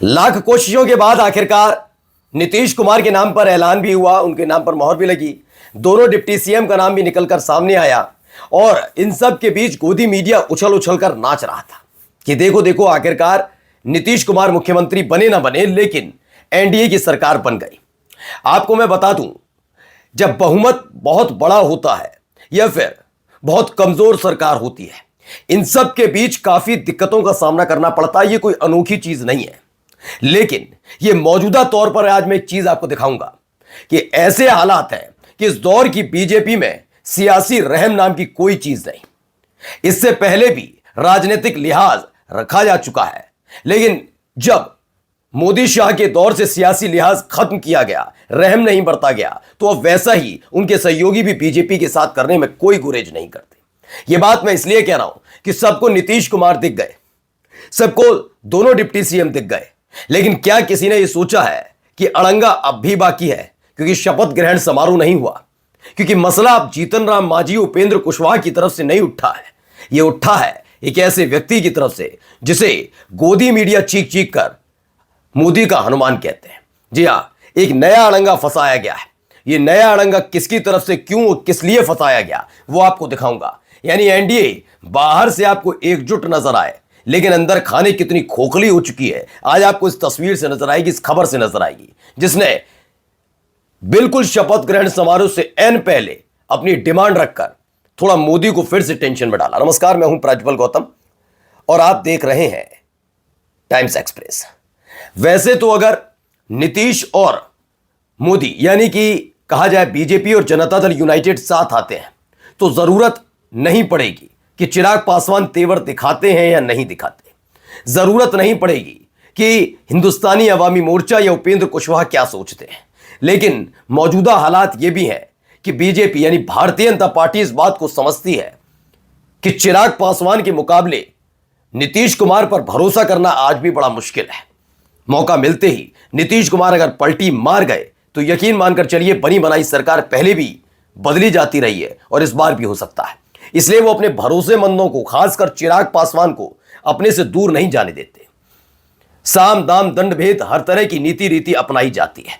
लाख कोशिशों के बाद आखिरकार नीतीश कुमार के नाम पर ऐलान भी हुआ, उनके नाम पर मोहर भी लगी। दोनों डिप्टी सीएम का नाम भी निकलकर सामने आया और इन सब के बीच गोदी मीडिया उछल उछल कर नाच रहा था कि देखो देखो आखिरकार नीतीश कुमार मुख्यमंत्री बने ना बने, लेकिन एनडीए की सरकार बन गई। आपको मैं बता दूं, जब बहुमत बहुत बड़ा होता है या फिर बहुत कमजोर सरकार होती है, इन सब के बीच काफी दिक्कतों का सामना करना पड़ता है। ये कोई अनोखी चीज नहीं है, लेकिन ये मौजूदा तौर पर आज मैं एक चीज आपको दिखाऊंगा कि ऐसे हालात हैं कि इस दौर की बीजेपी में सियासी रहम नाम की कोई चीज नहीं। इससे पहले भी राजनीतिक लिहाज रखा जा चुका है, लेकिन जब मोदी शाह के दौर से सियासी लिहाज खत्म किया गया, रहम नहीं बरता गया, तो अब वैसा ही उनके सहयोगी भी बीजेपी के साथ करने में कोई गुरेज नहीं करते। यह बात मैं इसलिए कह रहा हूं कि सबको नीतीश कुमार दिख गए, सबको दोनों डिप्टी सीएम दिख गए, लेकिन क्या किसी ने यह सोचा है कि अड़ंगा अब भी बाकी है? क्योंकि शपथ ग्रहण समारोह नहीं हुआ, क्योंकि मसला अब जीतन राम मांझी, उपेंद्र कुशवाहा की तरफ से नहीं उठा है। यह उठा है एक ऐसे व्यक्ति की तरफ से जिसे गोदी मीडिया चीख चीख कर मोदी का हनुमान कहते हैं। जी हां, एक नया अड़ंगा फंसाया गया है। यह नया अड़ंगा किसकी तरफ से, क्यों, किस लिए फंसाया गया, वो आपको दिखाऊंगा। यानी एनडीए बाहर से आपको एकजुट नजर आए, लेकिन अंदर खाने कितनी खोखली हो चुकी है, आज आपको इस तस्वीर से नजर आएगी, इस खबर से नजर आएगी, जिसने बिल्कुल शपथ ग्रहण समारोह से एन पहले अपनी डिमांड रखकर थोड़ा मोदी को फिर से टेंशन में डाला। नमस्कार, मैं हूं प्रज्वल गौतम और आप देख रहे हैं टाइम्स एक्सप्रेस। वैसे तो अगर नीतीश और मोदी यानी कि कहा जाए बीजेपी और जनता दल यूनाइटेड साथ आते हैं तो जरूरत नहीं पड़ेगी कि चिराग पासवान तेवर दिखाते हैं या नहीं दिखाते। जरूरत नहीं पड़ेगी कि हिंदुस्तानी अवामी मोर्चा या उपेंद्र कुशवाहा क्या सोचते हैं। लेकिन मौजूदा हालात यह भी है कि बीजेपी यानी भारतीय जनता पार्टी इस बात को समझती है कि चिराग पासवान के मुकाबले नीतीश कुमार पर भरोसा करना आज भी बड़ा मुश्किल है। मौका मिलते ही नीतीश कुमार अगर पलटी मार गए तो यकीन मानकर चलिए बनी बनाई सरकार पहले भी बदली जाती रही है और इस बार भी हो सकता है। इसलिए वो अपने भरोसेमंदों को, खासकर चिराग पासवान को, अपने से दूर नहीं जाने देते। साम दाम दंड भेद हर तरह की नीति रीति अपनाई जाती है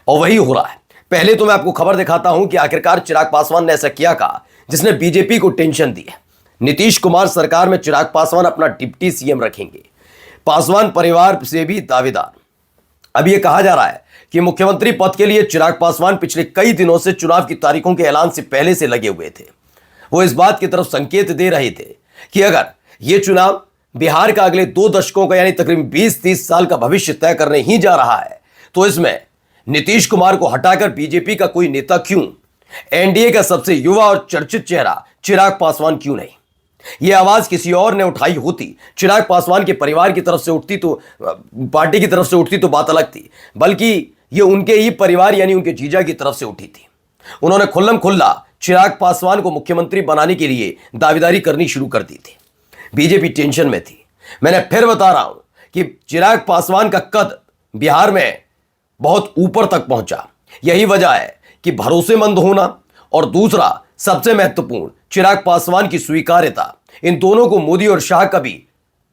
और वही हो रहा है। पहले तो मैं आपको खबर दिखाता हूं कि आखिरकार चिराग पासवान ने ऐसा किया कहा जिसने बीजेपी को टेंशन दी है। नीतीश कुमार सरकार में चिराग पासवान अपना डिप्टी सीएम रखेंगे। पासवान परिवार से भी दावेदार। अब यह कहा जा रहा है कि मुख्यमंत्री पद के लिए चिराग पासवान पिछले कई दिनों से चुनाव की तारीखों के ऐलान से पहले से लगे हुए थे। वो इस बात की तरफ संकेत दे रहे थे कि अगर यह चुनाव बिहार का अगले 2 दशकों का यानी तकरीबन 20-30 साल का भविष्य तय करने ही जा रहा है, तो इसमें नीतीश कुमार को हटाकर बीजेपी का कोई नेता क्यों, एनडीए का सबसे युवा और चर्चित चेहरा चिराग पासवान क्यों नहीं? यह आवाज किसी और ने उठाई होती, चिराग पासवान के परिवार की तरफ से उठती तो, पार्टी की तरफ से उठती तो बात अलग थी, बल्कि यह उनके ही परिवार यानी उनके जीजा की तरफ से उठी थी। उन्होंने खुल्लम खुल्ला चिराग पासवान को मुख्यमंत्री बनाने के लिए दावेदारी करनी शुरू कर दी थी। बीजेपी टेंशन में थी। मैंने फिर बता रहा हूं कि चिराग पासवान का कद बिहार में बहुत ऊपर तक पहुंचा। यही वजह है कि भरोसेमंद होना और दूसरा सबसे महत्वपूर्ण चिराग पासवान की स्वीकार्यता, इन दोनों को मोदी और शाह कभी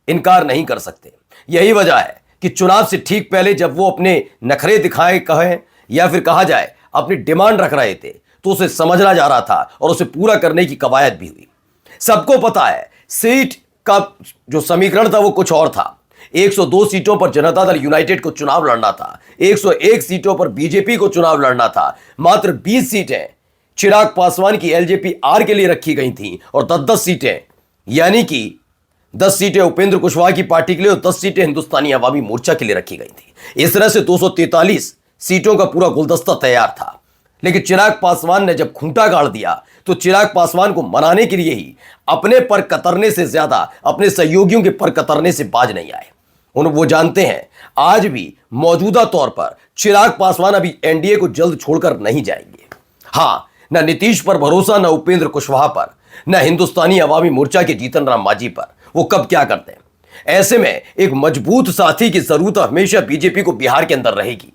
इनकार नहीं कर सकते। यही वजह है कि चुनाव से ठीक पहले जब वो अपने नखरे दिखाए कहें या फिर कहा जाए अपनी डिमांड रख रहे थे, तो उसे समझना जा रहा था और उसे पूरा करने की कवायद भी हुई। सबको पता है सीट का जो समीकरण था वो कुछ और था। 102 सीटों पर जनता दल यूनाइटेड को चुनाव लड़ना था, 101 सीटों पर बीजेपी को चुनाव लड़ना था। मात्र 20 सीटें चिराग पासवान की एलजेपी आर के लिए रखी गई थी और 10-10 सीटें यानी कि 10 सीटें उपेंद्र कुशवाहा की पार्टी के लिए और 10 सीटें हिंदुस्तानी अवामी मोर्चा के लिए रखी गई थी। इस तरह से 243 सीटों का पूरा गुलदस्ता तैयार था। लेकिन चिराग पासवान ने जब खूंटा गाड़ दिया तो चिराग पासवान को मनाने के लिए ही अपने पर कतरने से ज्यादा अपने सहयोगियों के पर कतरने से बाज नहीं आए। वो जानते हैं आज भी मौजूदा तौर पर चिराग पासवान अभी एनडीए को जल्द छोड़कर नहीं जाएंगे। हां, न नीतीश पर भरोसा, न उपेंद्र कुशवाहा पर, न हिंदुस्तानी अवामी मोर्चा के जीतन राम मांझी पर। वो कब क्या करते हैं? ऐसे में एक मजबूत साथी की जरूरत हमेशा बीजेपी को बिहार के अंदर रहेगी।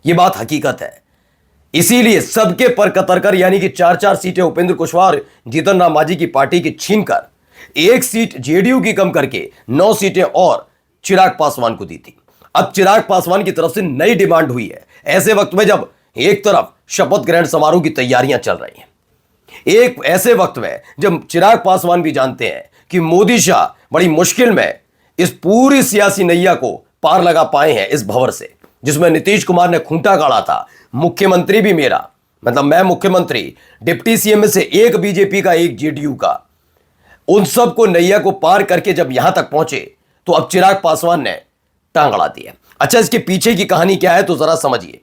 यह बात हकीकत है। इसीलिए सबके पर कतर कर यानी कि 4-4 सीटें उपेंद्र कुशवाहा और जीतन राम मांझी की पार्टी की छीनकर 1 सीट जेडीयू की कम करके 9 सीटें और चिराग पासवान को दी थी। अब चिराग पासवान की तरफ से नई डिमांड हुई है, ऐसे वक्त में जब एक तरफ शपथ ग्रहण समारोह की तैयारियां चल रही हैं, एक ऐसे वक्त में जब चिराग पासवान भी जानते हैं कि मोदी शाह बड़ी मुश्किल में इस पूरी सियासी नैया को पार लगा पाए हैं इस भंवर से, जिसमें नीतीश कुमार ने खूंटा गाड़ा था, मुख्यमंत्री भी मेरा, मतलब मैं मुख्यमंत्री, डिप्टी सीएम में से एक बीजेपी का, एक जेडीयू का, उन सबको नैया को पार करके जब यहां तक पहुंचे तो अब चिराग पासवान ने टांग अड़ा दी है। अच्छा, इसके पीछे की कहानी क्या है तो जरा समझिए।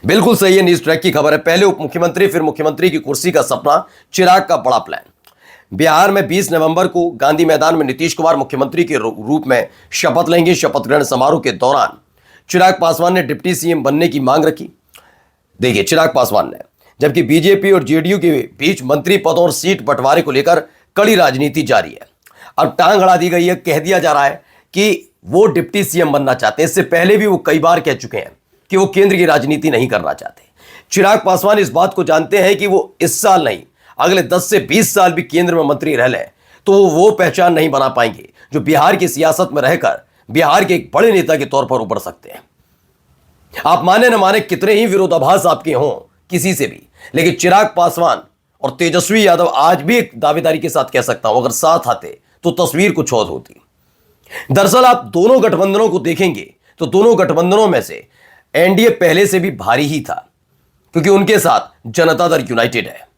बिल्कुल सही है, न्यूज ट्रैक की खबर है। पहले उप मुख्यमंत्री फिर मुख्यमंत्री की कुर्सी का सपना, चिराग का बड़ा प्लान। बिहार में 20 नवंबर को गांधी मैदान में नीतीश कुमार मुख्यमंत्री के रूप में शपथ लेंगे। शपथ ग्रहण समारोह के दौरान चिराग पासवान ने डिप्टी सीएम बनने की मांग रखी। देखिए, चिराग पासवान ने, जबकि बीजेपी और जेडीयू के बीच मंत्री पदों और सीट बंटवारे को लेकर कड़ी राजनीति जारी है। अब टांग अड़ा दी गई है, कह दिया जा रहा है कि वो डिप्टी सीएम बनना चाहते हैं। इससे पहले भी वो कई बार कह चुके हैं कि वो केंद्र की राजनीति नहीं करना चाहते। चिराग पासवान इस बात को जानते हैं कि वो इस साल नहीं, अगले 10 से 20 साल भी केंद्र में मंत्री रह लें तो वो पहचान नहीं बना पाएंगे जो बिहार की सियासत में रहकर बिहार के एक बड़े नेता के तौर पर उभर सकते हैं। आप माने न माने, कितने ही विरोधाभास आपके हों किसी से भी, लेकिन चिराग पासवान और तेजस्वी यादव आज भी एक दावेदारी के साथ कह सकता हूं, अगर साथ आते तो तस्वीर कुछ और होती। दरअसल आप दोनों गठबंधनों को देखेंगे तो दोनों गठबंधनों में से एनडीए पहले से भी भारी ही था, क्योंकि उनके साथ जनता दल यूनाइटेड है,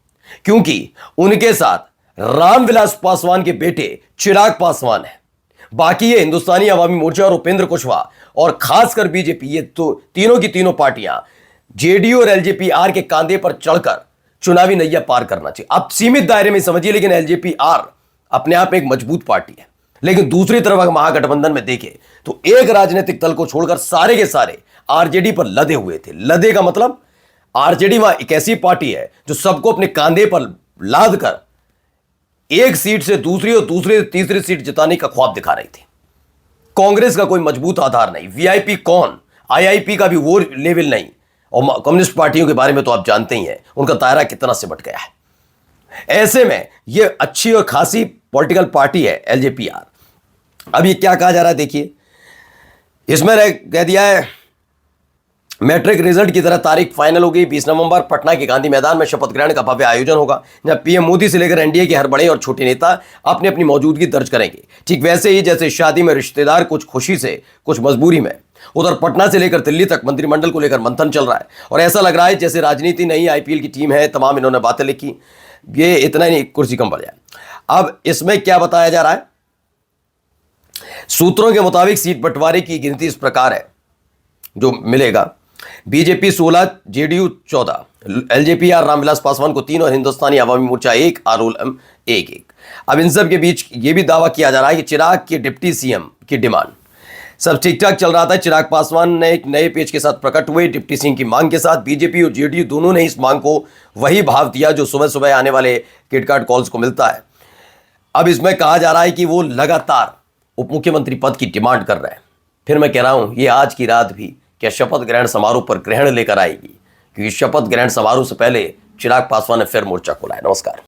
क्योंकि उनके साथ रामविलास पासवान के बेटे चिराग पासवान है। बाकी ये हिंदुस्तानी अवामी मोर्चा और उपेंद्र कुशवाहा और खासकर बीजेपी, ये तो तीनों की तीनों पार्टियां जेडीयू और एलजेपी-आर के कांधे पर चढ़कर चुनावी नैया पार करना चाहिए। आप सीमित दायरे में समझिए, लेकिन एलजेपी-आर अपने आप में एक मजबूत पार्टी है। लेकिन दूसरी तरफ अगर महागठबंधन में देखें तो एक राजनीतिक दल को छोड़कर सारे के सारे आरजेडी पर लदे हुए थे। लदे का मतलब, आरजेडी वहां एक ऐसी पार्टी है जो सबको अपने कांधे पर लाद कर एक सीट से दूसरी और दूसरी से तीसरी सीट जिताने का ख्वाब दिखा रही थी। कांग्रेस का कोई मजबूत आधार नहीं, वीआईपी कौन, आईआईपी का भी वो लेवल नहीं, और कम्युनिस्ट पार्टियों के बारे में तो आप जानते ही हैं, उनका दायरा कितना सिमट गया है। ऐसे में यह अच्छी और खासी पॉलिटिकल पार्टी है एलजेपी-आर। अब ये क्या कहा जा रहा है, देखिए, इसमें कह दिया है मैट्रिक रिजल्ट की तरह तारीख फाइनल हो गई। 20 नवंबर पटना के गांधी मैदान में शपथ ग्रहण का भव्य आयोजन होगा, जहां पीएम मोदी से लेकर एनडीए के हर बड़े और छोटे नेता अपनी अपनी मौजूदगी दर्ज करेंगे। ठीक वैसे ही जैसे शादी में रिश्तेदार कुछ खुशी से कुछ मजबूरी में, उधर पटना से लेकर दिल्ली तक मंत्रिमंडल को लेकर मंथन चल रहा है। और ऐसा लग रहा है जैसे राजनीति नहीं, आईपीएल की टीम है, तमाम इन्होंने बातें लिखी। ये इतना ही, कुर्सी कम बढ़ जाए। अब इसमें क्या बताया जा रहा है, सूत्रों के मुताबिक सीट बंटवारे की गिनती इस प्रकार है जो मिलेगा। BJP 16, JDU 14, LJP-are Ramvilas Paswan को 3 और हिंदुस्तानी अवामी मोर्चा 1, आरओएल 1। अब इन सब के बीच ये भी दावा किया जा रहा है कि चिराग के डिप्टी सीएम की डिमांड, सब ठीक ठाक चल रहा था। चिराग पासवान ने एक नए पेज के साथ प्रकट हुए डिप्टी सीएम की मांग के साथ। बीजेपी और जेडीयू दोनों ने इस मांग को वही भाव दिया जो सुबह सुबह आने वाले किटकाट कॉल्स को मिलता है। अब इसमें कहा जा रहा है कि वो लगातार उप मुख्यमंत्री पद की डिमांड कर रहे हैं। फिर मैं कह रहा हूं, ये आज की रात भी क्या शपथ ग्रहण समारोह पर ग्रहण लेकर आएगी, क्योंकि शपथ ग्रहण समारोह से पहले चिराग पासवान ने फिर मोर्चा खोला है। नमस्कार।